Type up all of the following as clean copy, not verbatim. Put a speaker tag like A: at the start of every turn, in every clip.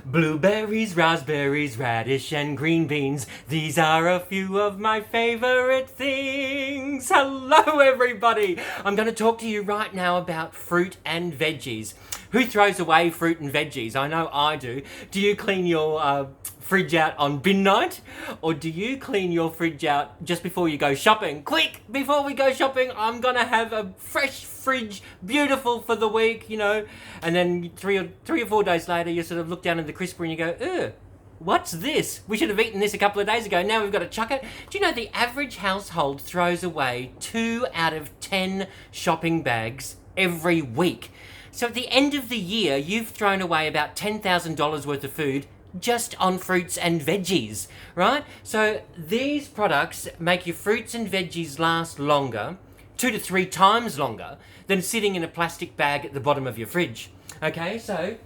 A: Blueberries, raspberries, radish and green beans. These are a few of my favorite things. Hello everybody. I'm going to talk to you right now about fruit and veggies. Who throws away fruit and veggies? I know I do. Do you clean your fridge out on bin night? Or do you clean your fridge out just before you go shopping? Quick, before we go shopping, I'm going to have a fresh fridge, beautiful for the week, you know. And then three or 4 days later, you sort of look down in the crisper and you go, ugh. What's this? We should have eaten this a couple of days ago. Now we've got to chuck it. Do you know the average household throws away 2 out of 10 shopping bags every week? So at the end of the year, you've thrown away about $10,000 worth of food just on fruits and veggies, right? So these products make your fruits and veggies last longer, 2 to 3 times longer, than sitting in a plastic bag at the bottom of your fridge. Okay, so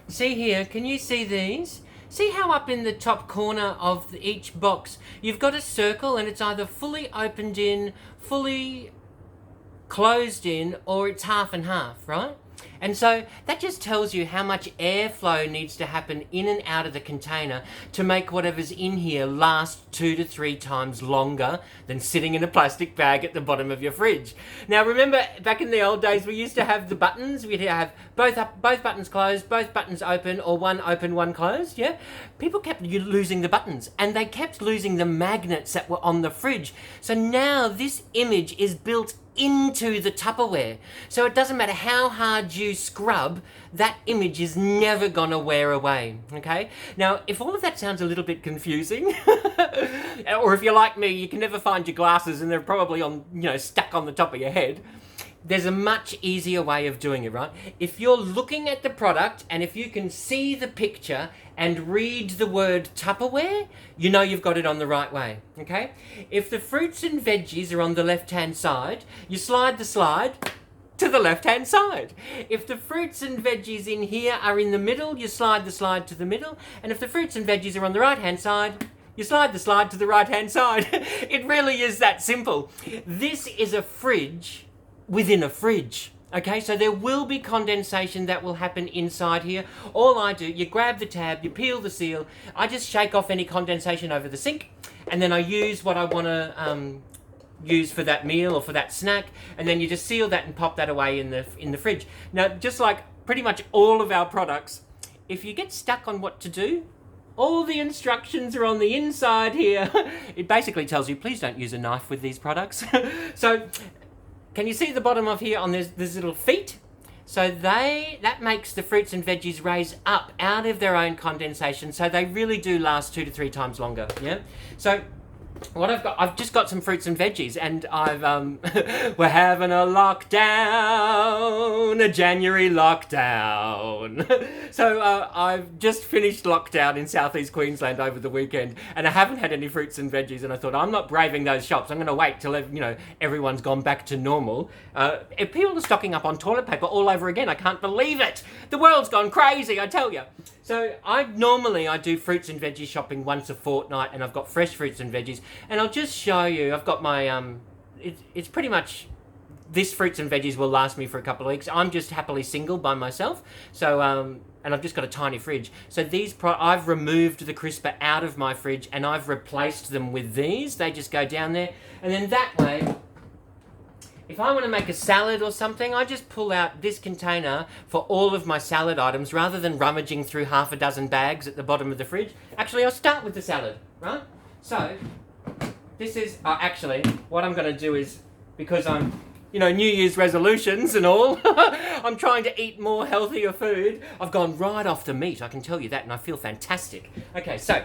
A: see here, can you see these? See how up in the top corner of each box, you've got a circle and it's either fully opened in, fully closed in, or it's half and half, right? And so that just tells you how much airflow needs to happen in and out of the container to make whatever's in here last 2 to 3 times longer than sitting in a plastic bag at the bottom of your fridge. Now remember, back in the old days, we used to have the buttons. We'd have both buttons closed, both buttons open, or one open, one closed, yeah? People kept losing the buttons, and they kept losing the magnets that were on the fridge. So now this image is built into the Tupperware. So it doesn't matter how hard you scrub, that image is never gonna wear away, okay? Now, if all of that sounds a little bit confusing, or if you're like me, you can never find your glasses and they're probably on, stuck on the top of your head, there's a much easier way of doing it, right? If you're looking at the product and if you can see the picture and read the word Tupperware, you know you've got it on the right way, okay? If the fruits and veggies are on the left-hand side, you slide the slide to the left-hand side. If the fruits and veggies in here are in the middle, you slide the slide to the middle. And if the fruits and veggies are on the right-hand side, you slide the slide to the right-hand side. It really is that simple. This is a fridge within a fridge. Okay, so there will be condensation that will happen inside here. All I do, you grab the tab, you peel the seal, I just shake off any condensation over the sink, and then I use what I want to use for that meal or for that snack, and then you just seal that and pop that away in the fridge. Now, just like pretty much all of our products, if you get stuck on what to do, all the instructions are on the inside here. It basically tells you, please don't use a knife with these products. So, can you see the bottom of here on these little feet? So that makes the fruits and veggies raise up out of their own condensation, so they really do last 2 to 3 times longer, yeah? So what I've just got some fruits and veggies, and we're having a lockdown, a January lockdown. So I've just finished lockdown in southeast Queensland over the weekend, and I haven't had any fruits and veggies, and I thought, I'm not braving those shops. I'm going to wait till everyone's gone back to normal. People are stocking up on toilet paper all over again. I can't believe it. The world's gone crazy, I tell you. So I do fruits and veggies shopping once a fortnight, and I've got fresh fruits and veggies. And I'll just show you, I've got my, it's pretty much, this fruits and veggies will last me for a couple of weeks. I'm just happily single by myself. So, and I've just got a tiny fridge. So I've removed the crisper out of my fridge and I've replaced them with these. They just go down there. And then that way, if I want to make a salad or something, I just pull out this container for all of my salad items rather than rummaging through half a dozen bags at the bottom of the fridge. Actually, I'll start with the salad, right? So, this is, actually, what I'm going to do is, because I'm, New Year's resolutions and all, I'm trying to eat more healthier food. I've gone right off the meat, I can tell you that, and I feel fantastic. Okay, so,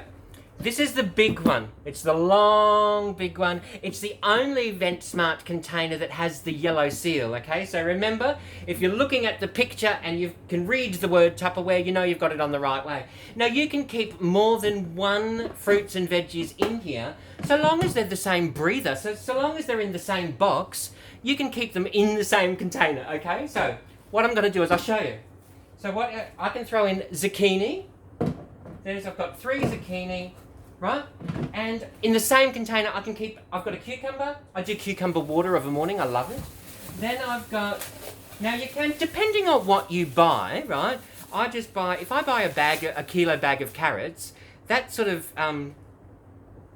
A: this is the big one. It's the long, big one. It's the only VentSmart container that has the yellow seal, okay? So remember, if you're looking at the picture and you can read the word Tupperware, you know you've got it on the right way. Now, you can keep more than one fruits and veggies in here, so long as they're the same breather. So long as they're in the same box, you can keep them in the same container, okay? So, what I'm going to do is I'll show you. So what I can throw in zucchini. I've got 3 zucchini. Right? And in the same container, I've got a cucumber. I do cucumber water of a morning. I love it. Then I've got, now you can, depending on what you buy, right? I just buy, if I buy a kilo bag of carrots, that sort of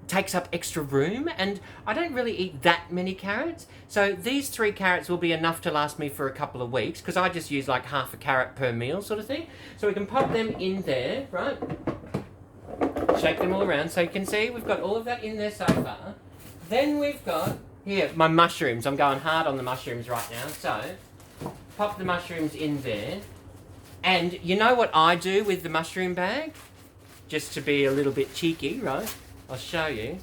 A: takes up extra room, and I don't really eat that many carrots. So these 3 carrots will be enough to last me for a couple of weeks, because I just use like half a carrot per meal sort of thing. So we can pop them in there, right? Shake them all around so you can see we've got all of that in there so far. Then we've got here my mushrooms. I'm going hard on the mushrooms right now. So pop the mushrooms in there. And you know what I do with the mushroom bag? Just to be a little bit cheeky, right? I'll show you.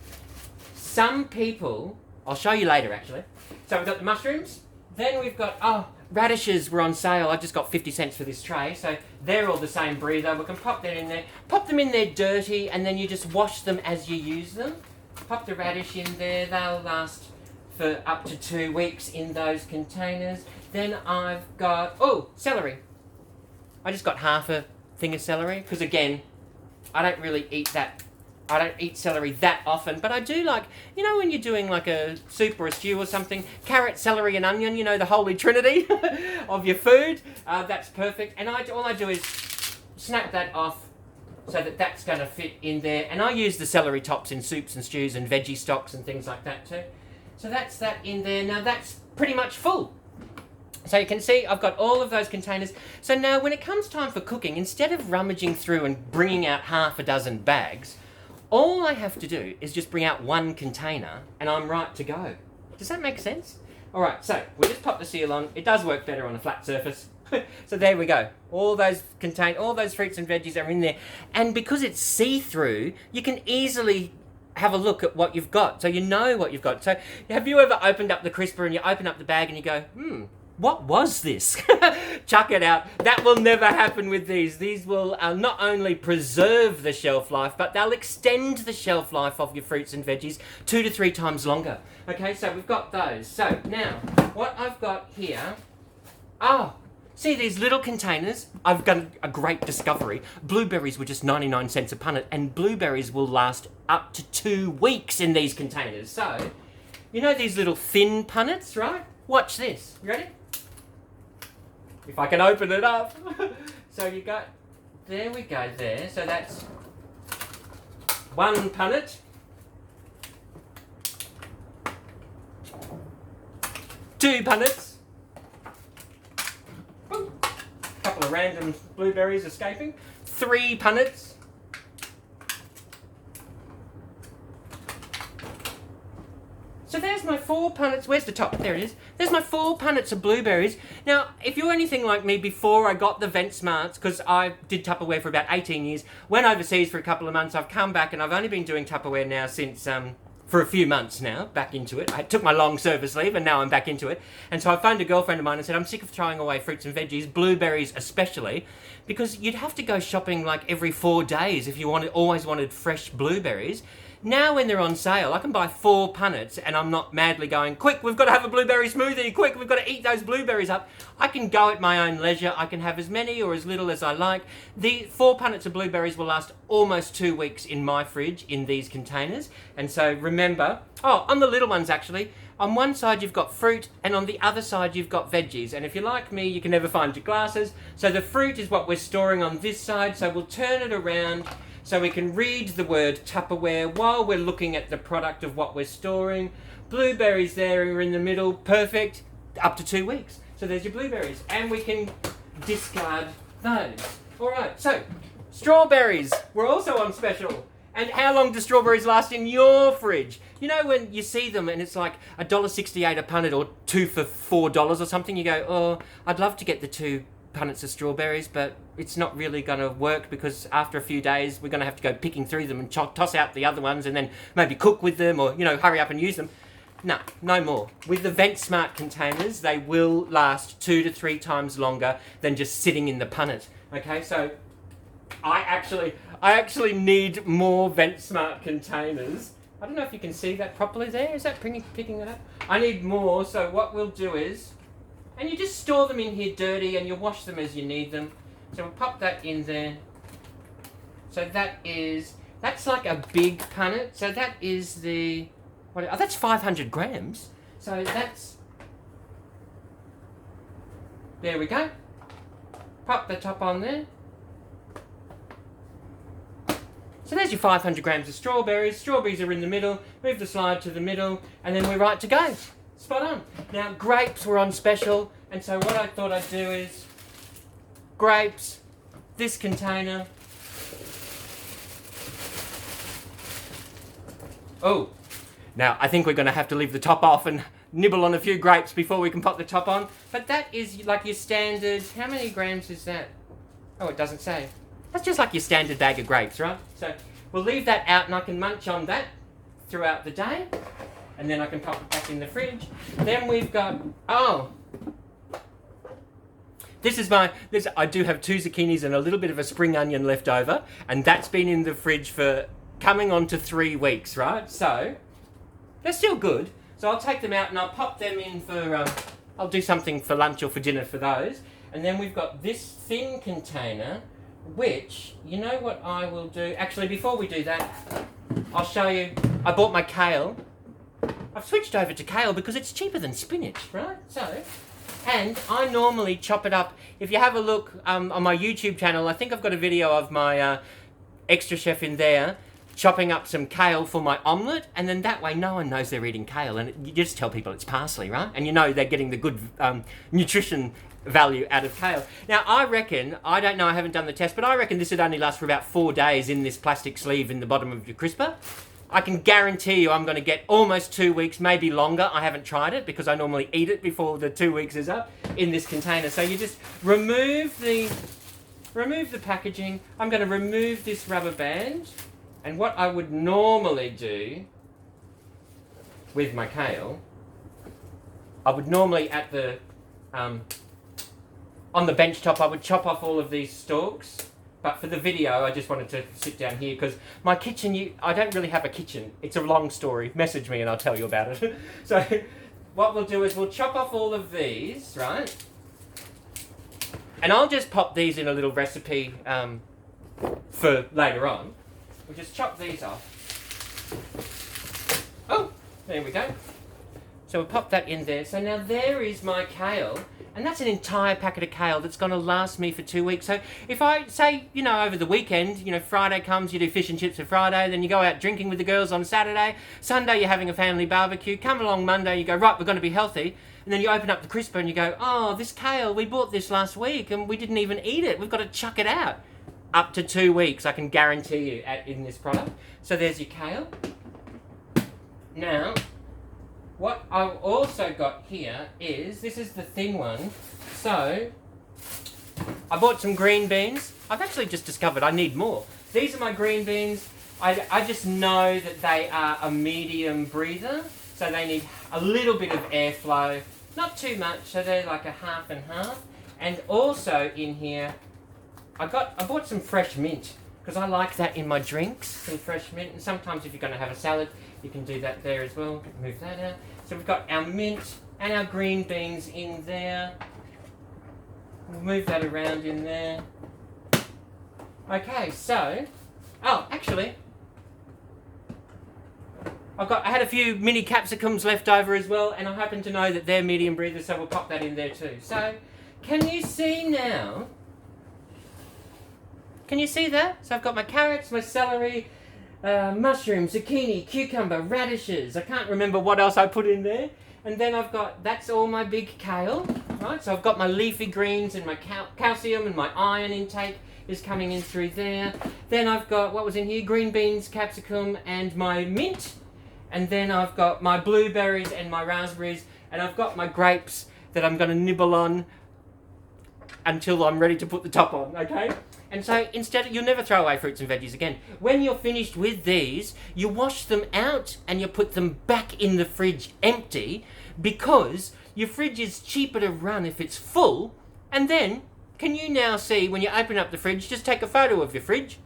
A: Some people, I'll show you later actually. So we've got the mushrooms. Then we've got, radishes were on sale. I just got 50 cents for this tray. So they're all the same breather. We can pop that in there. Pop them in there dirty, and then you just wash them as you use them. Pop the radish in there. They'll last for up to 2 weeks in those containers. Then I've got, celery. I just got half a thing of celery, because again, I don't really eat that. I don't eat celery that often, but I do like, you know, when you're doing like a soup or a stew or something, carrot, celery and onion, you know, the holy trinity of your food. That's perfect. And all I do is snap that off so that that's going to fit in there. And I use the celery tops in soups and stews and veggie stocks and things like that too. So that's that in there. Now that's pretty much full. So you can see I've got all of those containers. So now when it comes time for cooking, instead of rummaging through and bringing out half a dozen bags, all I have to do is just bring out 1 container and I'm right to go. Does that make sense? All right, so we just pop the seal on. It does work better on a flat surface. So there we go. All those fruits and veggies are in there. And because it's see-through, you can easily have a look at what you've got. So you know what you've got. So have you ever opened up the crisper and you open up the bag and you go, what was this? Chuck it out. That will never happen with these. These will not only preserve the shelf life, but they'll extend the shelf life of your fruits and veggies 2 to 3 times longer. Okay, so we've got those. So now, what I've got here... see these little containers? I've got a great discovery. Blueberries were just 99 cents a punnet, and blueberries will last up to 2 weeks in these containers. So, you know these little thin punnets, right? Watch this. You ready? If I can open it up. So you got, there we go there. So that's 1 punnet. 2 punnets. Couple of random blueberries escaping. 3 punnets. So there's my 4 punnets. Where's the top? There it is. There's my 4 punnets of blueberries. Now, if you're anything like me, before I got the Vent Smarts, because I did Tupperware for about 18 years, went overseas for a couple of months, I've come back and I've only been doing Tupperware now since, for a few months now, back into it. I took my long service leave and now I'm back into it. And so I phoned a girlfriend of mine and said, I'm sick of throwing away fruits and veggies, blueberries especially, because you'd have to go shopping like every 4 days if you always wanted fresh blueberries. Now when they're on sale, I can buy 4 punnets and I'm not madly going, quick, we've got to have a blueberry smoothie, quick, we've got to eat those blueberries up. I can go at my own leisure. I can have as many or as little as I like. The 4 punnets of blueberries will last almost 2 weeks in my fridge in these containers. And so remember, on the little ones actually, on one side you've got fruit and on the other side you've got veggies. And if you're like me, you can never find your glasses. So the fruit is what we're storing on this side. So we'll turn it around so we can read the word Tupperware while we're looking at the product of what we're storing. Blueberries there are in the middle, perfect, up to 2 weeks. So there's your blueberries, and we can discard those. All right, so strawberries were also on special. And how long do strawberries last in your fridge? You know when you see them and it's like $1.68 a punnet or 2 for $4 or something, you go, I'd love to get the 2 punnets of strawberries, but it's not really going to work because after a few days we're going to have to go picking through them and toss out the other ones and then maybe cook with them or, hurry up and use them. No more. With the Vent Smart containers, they will last 2 to 3 times longer than just sitting in the punnet. Okay, so I actually need more Vent Smart containers. I don't know if you can see that properly there. Is that picking that up? I need more, so what we'll do is, and you just store them in here dirty and you wash them as you need them. So we'll pop that in there. So that's like a big punnet. So that is that's 500 grams. So there we go. Pop the top on there. So there's your 500 grams of strawberries. Strawberries are in the middle. Move the slide to the middle, and then we're right to go. Spot on. Now, grapes were on special, and so what I thought I'd do is grapes, this container. Oh, now I think we're going to have to leave the top off and nibble on a few grapes before we can pop the top on. But that is like your standard, how many grams is that? Oh, it doesn't say. That's just like your standard bag of grapes, right? So we'll leave that out and I can munch on that throughout the day. And then I can pop it back in the fridge. Then we've got, I do have 2 zucchinis and a little bit of a spring onion left over. And that's been in the fridge for coming on to 3 weeks, right? So they're still good. So I'll take them out and I'll pop them in for, I'll do something for lunch or for dinner for those. And then we've got this thin container, which, you know what I will do? Actually, before we do that, I'll show you, I bought my kale. I've switched over to kale because it's cheaper than spinach, right? So, and I normally chop it up. If you have a look on my YouTube channel, I think I've got a video of my extra chef in there chopping up some kale for my omelette, and then that way no one knows they're eating kale, and you just tell people it's parsley, right? And you know they're getting the good nutrition value out of kale. Now I reckon, I don't know, I haven't done the test, but I reckon this would only last for about 4 days in this plastic sleeve in the bottom of your crisper. I can guarantee you I'm going to get almost 2 weeks, maybe longer. I haven't tried it because I normally eat it before the 2 weeks is up in this container. So you just remove the packaging. I'm going to remove this rubber band. And what I would normally do with my kale, I would normally at the, on the bench top, I would chop off all of these stalks. But for the video, I just wanted to sit down here because my kitchen, I don't really have a kitchen. It's a long story. Message me and I'll tell you about it. So what we'll do is we'll chop off all of these, right? And I'll just pop these in a little recipe for later on. We'll just chop these off. Oh, there we go. So we'll pop that in there. So now there is my kale. And that's an entire packet of kale that's going to last me for 2 weeks. So if I say, you know, over the weekend, you know, Friday comes, you do fish and chips for Friday, then you go out drinking with the girls on Saturday, Sunday you're having a family barbecue, come along Monday, you go, right, we're going to be healthy. And then you open up the crisper and you go, oh, this kale, we bought this last week and we didn't even eat it. We've got to chuck it out. Up to 2 weeks, I can guarantee you, in this product. So there's your kale. Now, what I've also got here is, this is the thin one. So, I bought some green beans. I've actually just discovered I need more. These are my green beans. I just know that they are a medium breather. So they need a little bit of airflow. Not too much, so they're like a half and half. And also in here, I bought some fresh mint because I like that in my drinks, some fresh mint. And sometimes if you're going to have a salad, you can do that there as well. Move that out. So we've got our mint and our green beans in there. We'll move that around in there. Okay, so, oh, actually, I had a few mini capsicums left over as well, and I happen to know that they're medium breathers, so we'll pop that in there too. So, can you see now? Can you see that? So I've got my carrots, my celery, mushrooms, zucchini, cucumber, radishes. I can't remember what else I put in there. And then I've got, that's all my big kale, right? So I've got my leafy greens and my calcium and my iron intake is coming in through there. Then I've got, what was in here? Green beans, capsicum, and my mint. And then I've got my blueberries and my raspberries. And I've got my grapes that I'm going to nibble on until I'm ready to put the top on, okay? And so instead, you'll never throw away fruits and veggies again. When you're finished with these, you wash them out and you put them back in the fridge empty because your fridge is cheaper to run if it's full. And then, can you now see, when you open up the fridge, just take a photo of your fridge.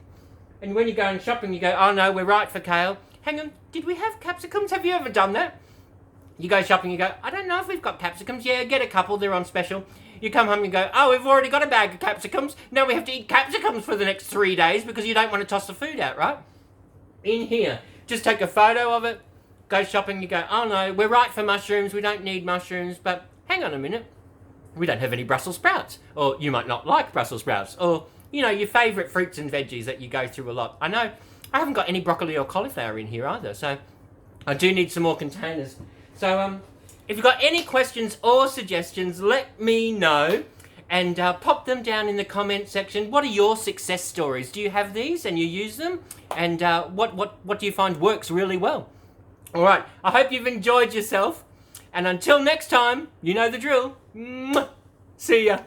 A: And when you go shopping, you go, oh no, we're right for kale. Hang on, did we have capsicums? Have you ever done that? You go shopping, you go, I don't know if we've got capsicums. Yeah, get a couple, they're on special. You come home and go, oh, we've already got a bag of capsicums. Now we have to eat capsicums for the next 3 days because you don't want to toss the food out, right? In here, just take a photo of it, go shopping, you go, oh no, we're right for mushrooms, we don't need mushrooms, but hang on a minute, we don't have any Brussels sprouts. Or you might not like Brussels sprouts. Or, you know, your favourite fruits and veggies that you go through a lot. I know I haven't got any broccoli or cauliflower in here either, so I do need some more containers. So if you've got any questions or suggestions, let me know and pop them down in the comment section. What are your success stories? Do you have these and you use them? And what do you find works really well? All right, I hope you've enjoyed yourself. And until next time, you know the drill. See ya.